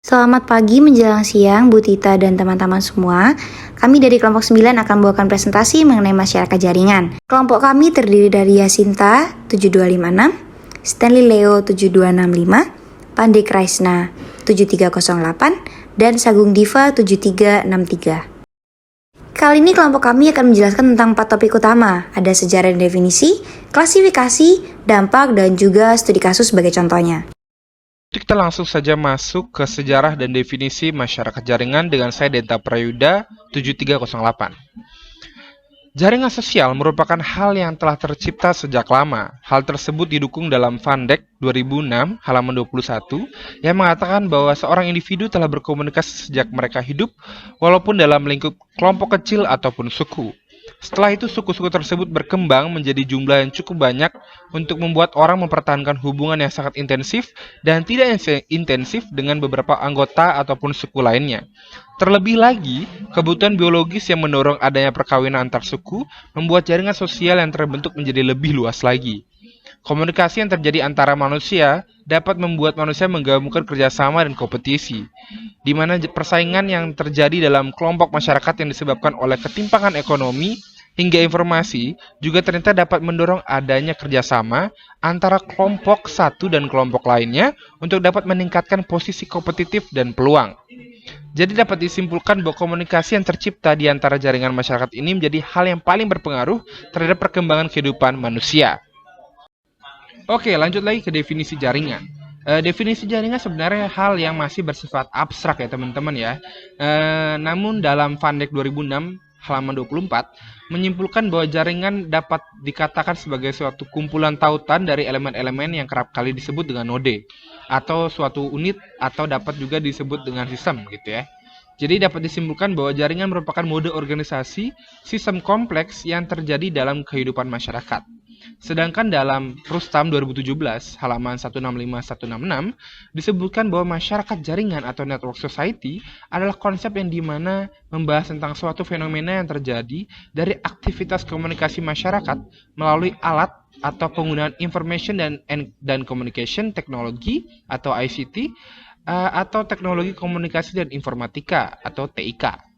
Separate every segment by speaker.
Speaker 1: Selamat pagi menjelang siang, Bu Tita dan teman-teman semua. Kami dari kelompok 9 akan membawakan presentasi mengenai masyarakat jaringan. Kelompok kami terdiri dari Yasinta 7256, Stanley Leo 7265, Pandey Kraisna 7308, dan Sagung Diva 7363. Kali ini kelompok kami akan menjelaskan tentang 4 topik utama. Ada sejarah dan definisi, klasifikasi, dampak, dan juga studi kasus sebagai contohnya.
Speaker 2: Kita langsung saja masuk ke sejarah dan definisi masyarakat jaringan dengan saya Denta Prayuda 7308. Jaringan sosial merupakan hal yang telah tercipta sejak lama. Hal tersebut didukung dalam Van Dijk 2006 halaman 21 yang mengatakan bahwa seorang individu telah berkomunikasi sejak mereka hidup walaupun dalam lingkup kelompok kecil ataupun suku. Setelah itu suku-suku tersebut berkembang menjadi jumlah yang cukup banyak untuk membuat orang mempertahankan hubungan yang sangat intensif dan tidak intensif dengan beberapa anggota ataupun suku lainnya. Terlebih lagi, kebutuhan biologis yang mendorong adanya perkawinan antar suku membuat jaringan sosial yang terbentuk menjadi lebih luas lagi. Komunikasi yang terjadi antara manusia dapat membuat manusia menggabungkan kerjasama dan kompetisi, di mana persaingan yang terjadi dalam kelompok masyarakat yang disebabkan oleh ketimpangan ekonomi hingga informasi juga ternyata dapat mendorong adanya kerjasama antara kelompok satu dan kelompok lainnya untuk dapat meningkatkan posisi kompetitif dan peluang. Jadi dapat disimpulkan bahwa komunikasi yang tercipta di antara jaringan masyarakat ini menjadi hal yang paling berpengaruh terhadap perkembangan kehidupan manusia. Oke, lanjut lagi ke definisi jaringan. Definisi jaringan sebenarnya hal yang masih bersifat abstrak ya teman-teman ya. Namun dalam Van Dijk 2006 halaman 24 menyimpulkan bahwa jaringan dapat dikatakan sebagai suatu kumpulan tautan dari elemen-elemen yang kerap kali disebut dengan node atau suatu unit atau dapat juga disebut dengan sistem gitu ya. Jadi dapat disimpulkan bahwa jaringan merupakan mode organisasi sistem kompleks yang terjadi dalam kehidupan masyarakat. Sedangkan dalam Rustam 2017 halaman 165-166 disebutkan bahwa masyarakat jaringan atau network society adalah konsep yang dimana membahas tentang suatu fenomena yang terjadi dari aktivitas komunikasi masyarakat melalui alat atau penggunaan information dan communication technology atau ICT atau teknologi komunikasi dan informatika atau TIK.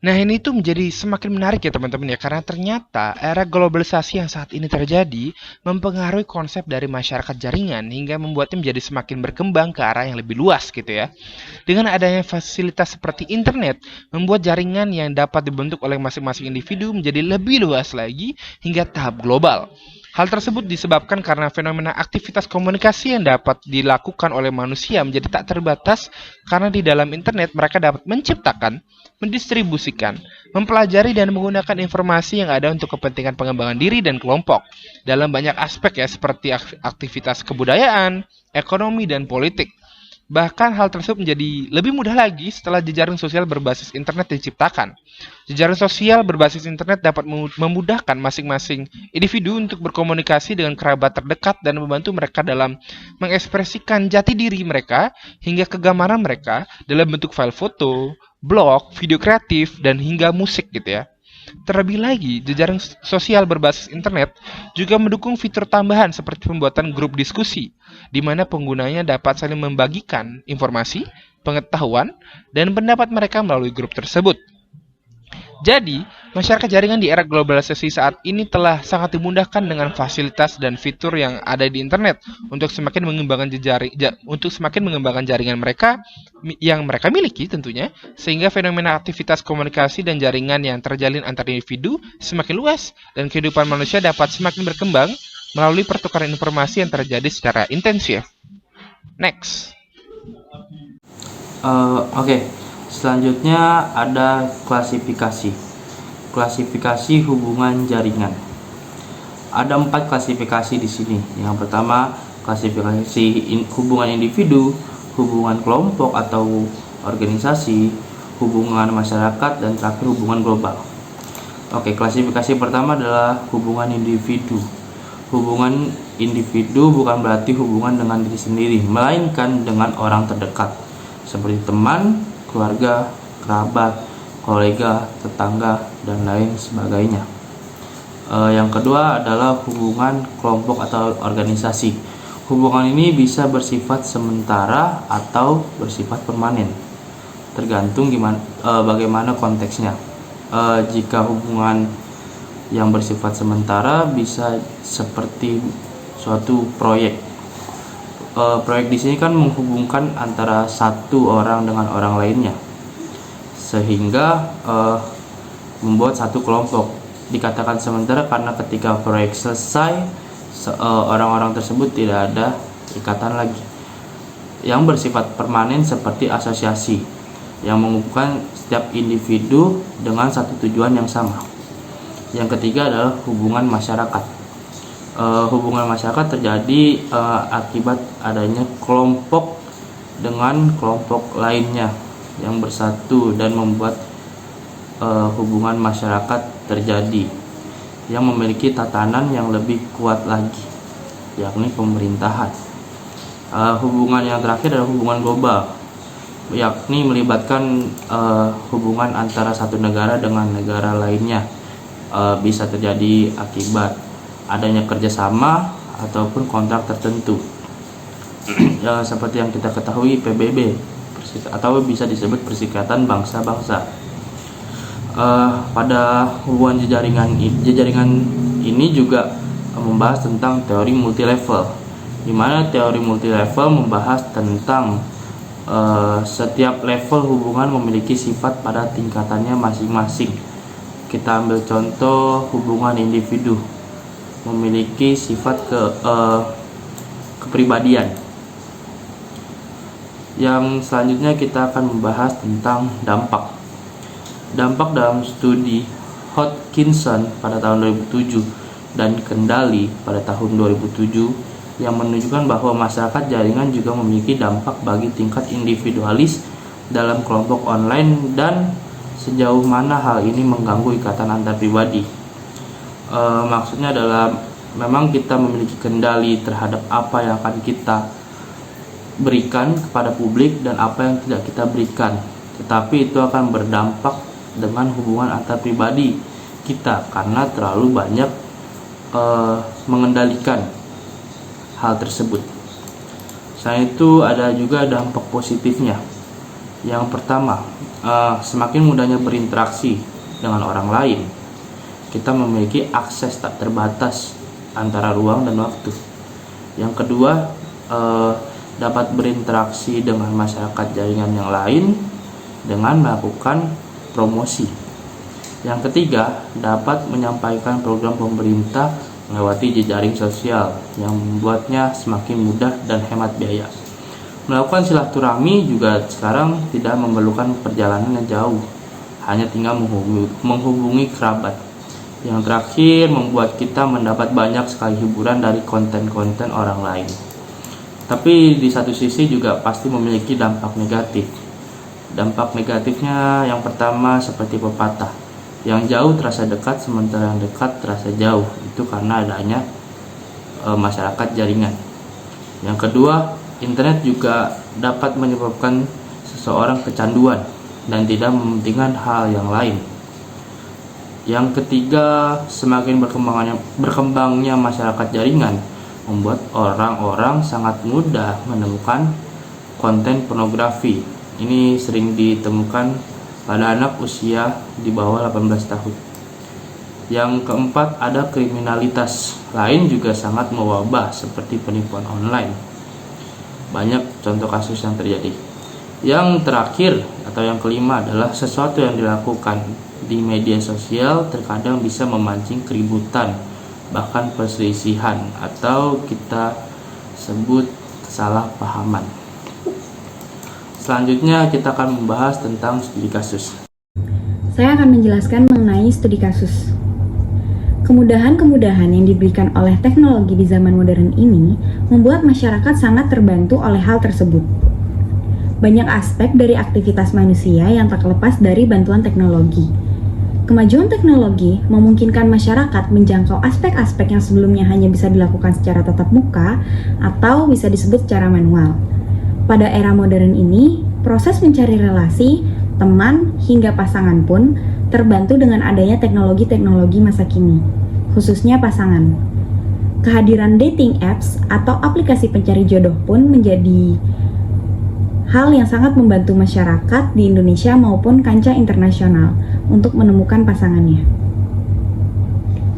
Speaker 2: Nah, ini tuh menjadi semakin menarik ya teman-teman ya, karena ternyata era globalisasi yang saat ini terjadi mempengaruhi konsep dari masyarakat jaringan hingga membuatnya menjadi semakin berkembang ke arah yang lebih luas gitu ya. Dengan adanya fasilitas seperti internet, membuat jaringan yang dapat dibentuk oleh masing-masing individu menjadi lebih luas lagi hingga tahap global. Hal tersebut disebabkan karena fenomena aktivitas komunikasi yang dapat dilakukan oleh manusia menjadi tak terbatas karena di dalam internet mereka dapat menciptakan, mendistribusikan, mempelajari dan menggunakan informasi yang ada untuk kepentingan pengembangan diri dan kelompok dalam banyak aspek ya seperti aktivitas kebudayaan, ekonomi, dan politik. Bahkan hal tersebut menjadi lebih mudah lagi setelah jejaring sosial berbasis internet diciptakan. Jejaring sosial berbasis internet dapat memudahkan masing-masing individu untuk berkomunikasi dengan kerabat terdekat dan membantu mereka dalam mengekspresikan jati diri mereka hingga kegambaran mereka dalam bentuk file foto, blog, video kreatif, dan hingga musik gitu ya. Terlebih lagi, jejaring sosial berbasis internet juga mendukung fitur tambahan seperti pembuatan grup diskusi, di mana penggunanya dapat saling membagikan informasi, pengetahuan, dan pendapat mereka melalui grup tersebut. Jadi, masyarakat jaringan di era globalisasi saat ini telah sangat dimudahkan dengan fasilitas dan fitur yang ada di internet untuk semakin mengembangkan jaringan mereka yang mereka miliki tentunya, sehingga fenomena aktivitas komunikasi dan jaringan yang terjalin antar individu semakin luas dan kehidupan manusia dapat semakin berkembang melalui pertukaran informasi yang terjadi secara intensif. Next.
Speaker 3: Oke. Selanjutnya ada klasifikasi. Klasifikasi hubungan jaringan. Ada 4 klasifikasi di sini. Yang pertama, klasifikasi hubungan individu, hubungan kelompok atau organisasi, hubungan masyarakat, dan terakhir hubungan global. Oke, klasifikasi pertama adalah hubungan individu. Hubungan individu bukan berarti hubungan dengan diri sendiri, melainkan dengan orang terdekat, seperti teman, keluarga, kerabat, kolega, tetangga, dan lain sebagainya. Yang kedua adalah hubungan kelompok atau organisasi. Hubungan ini bisa bersifat sementara atau bersifat permanen, tergantung bagaimana konteksnya. Jika hubungan yang bersifat sementara bisa seperti suatu proyek. Proyek di sini kan menghubungkan antara satu orang dengan orang lainnya, sehingga membuat satu kelompok. Dikatakan sementara karena ketika proyek selesai, orang-orang tersebut tidak ada ikatan lagi. Yang bersifat permanen seperti asosiasi yang menghubungkan setiap individu dengan satu tujuan yang sama. Yang ketiga adalah hubungan masyarakat. Hubungan masyarakat terjadi akibat adanya kelompok dengan kelompok lainnya yang bersatu dan membuat hubungan masyarakat terjadi, yang memiliki tatanan yang lebih kuat lagi, yakni pemerintahan. Hubungan yang terakhir adalah hubungan global, yakni melibatkan hubungan antara satu negara dengan negara lainnya. Bisa terjadi akibat adanya kerjasama ataupun kontrak tertentu. Seperti yang kita ketahui, PBB atau bisa disebut Perserikatan Bangsa-Bangsa. Pada hubungan jejaringan ini juga membahas tentang teori multilevel, di mana teori multilevel membahas tentang setiap level hubungan memiliki sifat pada tingkatannya masing-masing. Kita ambil contoh hubungan individu memiliki sifat kepribadian. Yang selanjutnya kita akan membahas tentang dampak. Dampak dalam studi Hodgkinson pada tahun 2007 dan Kendali pada tahun 2007 yang menunjukkan bahwa masyarakat jaringan juga memiliki dampak bagi tingkat individualis dalam kelompok online dan sejauh mana hal ini mengganggu ikatan antar pribadi. Maksudnya adalah memang kita memiliki kendali terhadap apa yang akan kita berikan kepada publik dan apa yang tidak kita berikan, tetapi itu akan berdampak dengan hubungan antar pribadi kita karena terlalu banyak mengendalikan hal tersebut. Selain itu ada juga dampak positifnya. Yang pertama, semakin mudahnya berinteraksi dengan orang lain, kita memiliki akses tak terbatas antara ruang dan waktu. Yang kedua, dapat berinteraksi dengan masyarakat jaringan yang lain dengan melakukan promosi. Yang ketiga, dapat menyampaikan program pemerintah melewati jejaring sosial yang membuatnya semakin mudah dan hemat biaya. Melakukan silaturahmi juga sekarang tidak memerlukan perjalanan yang jauh, hanya tinggal menghubungi kerabat. Yang terakhir, membuat kita mendapat banyak sekali hiburan dari konten-konten orang lain. Tapi di satu sisi juga pasti memiliki dampak negatif. Dampak negatifnya yang pertama seperti pepatah, yang jauh terasa dekat sementara yang dekat terasa jauh. Itu karena adanya masyarakat jaringan. Yang kedua, internet juga dapat menyebabkan seseorang kecanduan dan tidak mementingkan hal yang lain. Yang ketiga, semakin berkembangnya masyarakat jaringan membuat orang-orang sangat mudah menemukan konten pornografi. Ini sering ditemukan pada anak usia di bawah 18 tahun. Yang keempat, ada kriminalitas lain juga sangat mewabah seperti penipuan online. Banyak contoh kasus yang terjadi. Yang terakhir atau yang kelima adalah sesuatu yang dilakukan di media sosial terkadang bisa memancing keributan, bahkan perselisihan atau kita sebut kesalahpahaman. Selanjutnya kita akan membahas tentang studi kasus.
Speaker 4: Saya akan menjelaskan mengenai studi kasus. Kemudahan-kemudahan yang diberikan oleh teknologi di zaman modern ini membuat masyarakat sangat terbantu oleh hal tersebut. Banyak aspek dari aktivitas manusia yang tak lepas dari bantuan teknologi. Kemajuan teknologi memungkinkan masyarakat menjangkau aspek-aspek yang sebelumnya hanya bisa dilakukan secara tatap muka atau bisa disebut secara manual. Pada era modern ini, proses mencari relasi, teman, hingga pasangan pun terbantu dengan adanya teknologi-teknologi masa kini, khususnya pasangan. Kehadiran dating apps atau aplikasi pencari jodoh pun menjadi hal yang sangat membantu masyarakat di Indonesia maupun kancah internasional untuk menemukan pasangannya.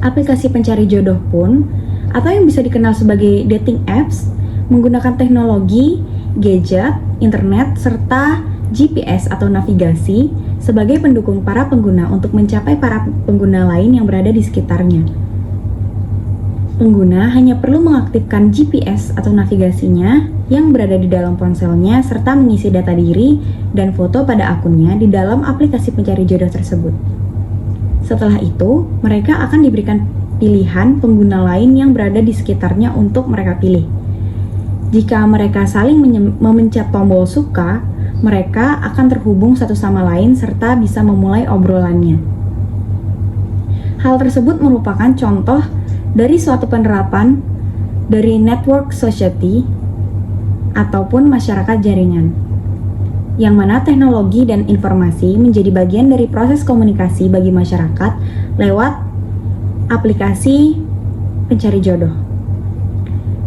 Speaker 4: Aplikasi pencari jodoh pun, atau yang bisa dikenal sebagai dating apps, menggunakan teknologi, gadget, internet, serta GPS atau navigasi sebagai pendukung para pengguna untuk mencapai para pengguna lain yang berada di sekitarnya. Pengguna hanya perlu mengaktifkan GPS atau navigasinya yang berada di dalam ponselnya serta mengisi data diri dan foto pada akunnya di dalam aplikasi pencari jodoh tersebut. Setelah itu, mereka akan diberikan pilihan pengguna lain yang berada di sekitarnya untuk mereka pilih. Jika mereka saling memencet tombol suka, mereka akan terhubung satu sama lain serta bisa memulai obrolannya. Hal tersebut merupakan contoh dari suatu penerapan dari network society ataupun masyarakat jaringan, yang mana teknologi dan informasi menjadi bagian dari proses komunikasi bagi masyarakat lewat aplikasi pencari jodoh.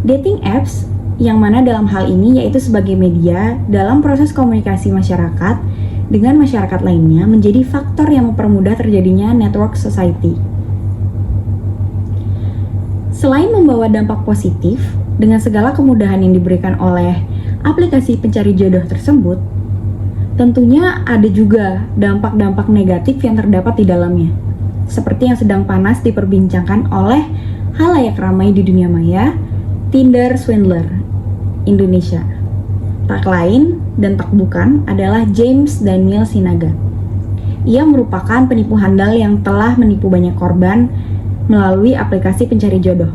Speaker 4: Dating apps yang mana dalam hal ini yaitu sebagai media dalam proses komunikasi masyarakat dengan masyarakat lainnya menjadi faktor yang mempermudah terjadinya network society. Selain membawa dampak positif dengan segala kemudahan yang diberikan oleh aplikasi pencari jodoh tersebut, tentunya ada juga dampak-dampak negatif yang terdapat di dalamnya, seperti yang sedang panas diperbincangkan oleh halayak ramai di dunia maya, Tinder Swindler Indonesia. Tak lain dan tak bukan adalah James Daniel Sinaga. Ia merupakan penipu handal yang telah menipu banyak korban melalui aplikasi pencari jodoh.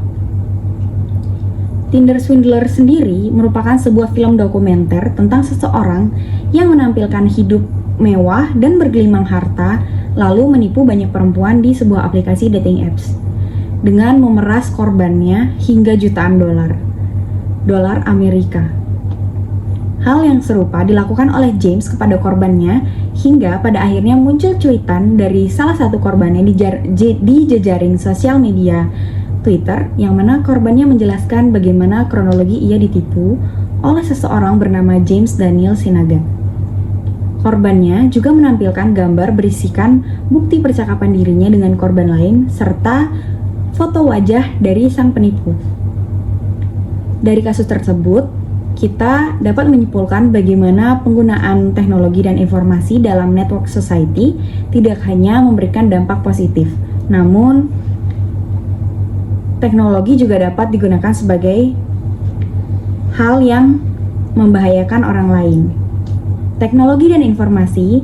Speaker 4: Tinder Swindler sendiri merupakan sebuah film dokumenter tentang seseorang yang menampilkan hidup mewah dan bergelimang harta, lalu menipu banyak perempuan di sebuah aplikasi dating apps dengan memeras korbannya hingga jutaan dolar Amerika. Hal yang serupa dilakukan oleh James kepada korbannya hingga pada akhirnya muncul cuitan dari salah satu korbannya di jejaring sosial media Twitter, yang mana korbannya menjelaskan bagaimana kronologi ia ditipu oleh seseorang bernama James Daniel Sinaga. Korbannya juga menampilkan gambar berisikan bukti percakapan dirinya dengan korban lain serta foto wajah dari sang penipu. Dari kasus tersebut, kita dapat menyimpulkan bagaimana penggunaan teknologi dan informasi dalam network society tidak hanya memberikan dampak positif, namun teknologi juga dapat digunakan sebagai hal yang membahayakan orang lain. Teknologi dan informasi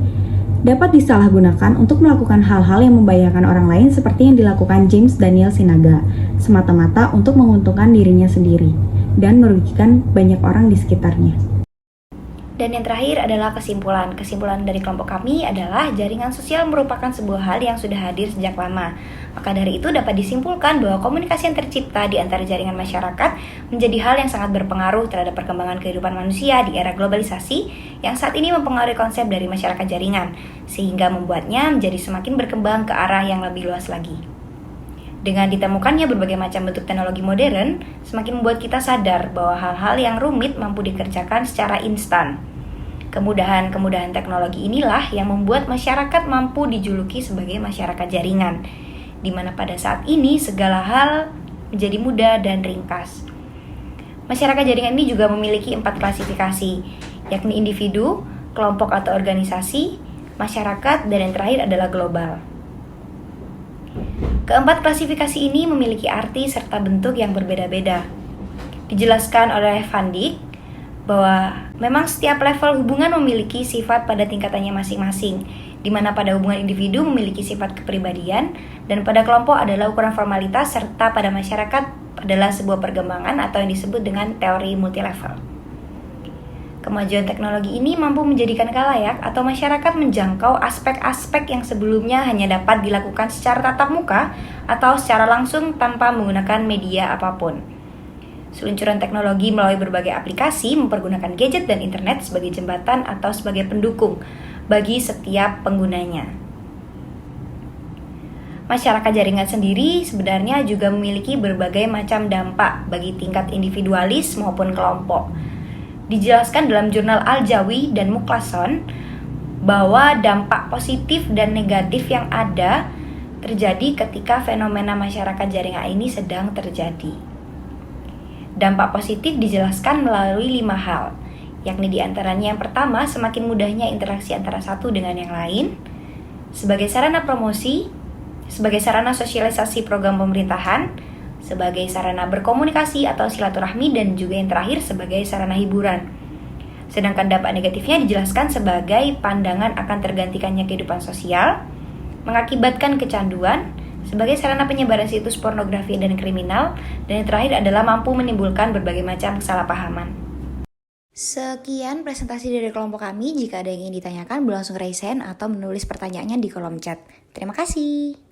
Speaker 4: dapat disalahgunakan untuk melakukan hal-hal yang membahayakan orang lain seperti yang dilakukan James Daniel Sinaga, semata-mata untuk menguntungkan dirinya sendiri dan merugikan banyak orang di sekitarnya.
Speaker 1: Dan yang terakhir adalah kesimpulan. Kesimpulan dari kelompok kami adalah jaringan sosial merupakan sebuah hal yang sudah hadir sejak lama. Maka dari itu dapat disimpulkan bahwa komunikasi yang tercipta di antara jaringan masyarakat menjadi hal yang sangat berpengaruh terhadap perkembangan kehidupan manusia di era globalisasi yang saat ini mempengaruhi konsep dari masyarakat jaringan, sehingga membuatnya menjadi semakin berkembang ke arah yang lebih luas lagi. Dengan ditemukannya berbagai macam bentuk teknologi modern, semakin membuat kita sadar bahwa hal-hal yang rumit mampu dikerjakan secara instan. Kemudahan-kemudahan teknologi inilah yang membuat masyarakat mampu dijuluki sebagai masyarakat jaringan, di mana pada saat ini segala hal menjadi mudah dan ringkas. Masyarakat jaringan ini juga memiliki 4 klasifikasi, yakni individu, kelompok atau organisasi, masyarakat, dan yang terakhir adalah global. Keempat klasifikasi ini memiliki arti serta bentuk yang berbeda-beda. Dijelaskan oleh Van Dijk bahwa memang setiap level hubungan memiliki sifat pada tingkatannya masing-masing, di mana pada hubungan individu memiliki sifat kepribadian, dan pada kelompok adalah ukuran formalitas, serta pada masyarakat adalah sebuah perkembangan atau yang disebut dengan teori multilevel. Kemajuan teknologi ini mampu menjadikan khalayak atau masyarakat menjangkau aspek-aspek yang sebelumnya hanya dapat dilakukan secara tatap muka atau secara langsung tanpa menggunakan media apapun. Seluncuran teknologi melalui berbagai aplikasi mempergunakan gadget dan internet sebagai jembatan atau sebagai pendukung bagi setiap penggunanya. Masyarakat jaringan sendiri sebenarnya juga memiliki berbagai macam dampak bagi tingkat individualis maupun kelompok. Dijelaskan dalam jurnal Al-Jawi dan Muklason bahwa dampak positif dan negatif yang ada terjadi ketika fenomena masyarakat jaringan ini sedang terjadi. Dampak positif dijelaskan melalui 5 hal, yakni diantaranya yang pertama, semakin mudahnya interaksi antara satu dengan yang lain, sebagai sarana promosi, sebagai sarana sosialisasi program pemerintahan, sebagai sarana berkomunikasi atau silaturahmi, dan juga yang terakhir sebagai sarana hiburan. Sedangkan dampak negatifnya dijelaskan sebagai pandangan akan tergantikannya kehidupan sosial, mengakibatkan kecanduan, sebagai sarana penyebaran situs pornografi dan kriminal, dan yang terakhir adalah mampu menimbulkan berbagai macam kesalahpahaman. Sekian presentasi dari kelompok kami. Jika ada yang ingin ditanyakan, boleh langsung raise hand atau menulis pertanyaannya di kolom chat. Terima kasih.